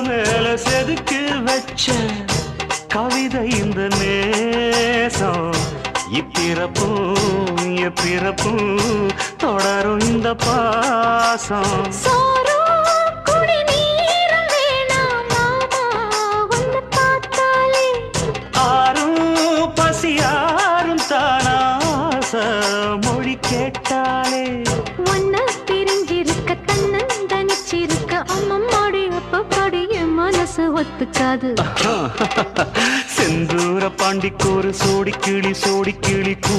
மேல செதுக்கு வச்ச கவிதை இந்த நேசம் இப்பிறப்பும் எப்பிறப்பும் தொடரும் இந்த பாசம் ஆரும் பசியாரும் தானாச மொழி கேட்டாலே ஒன்ன பிரிஞ்சிருக்க தன்னந்தனிச்சிருக்க அம்மம்மாடி அப்பப்படி என் மனசு ஒத்துக்காது செந்தூர பாண்டிக்கு ஒரு சோடி கிளி கூ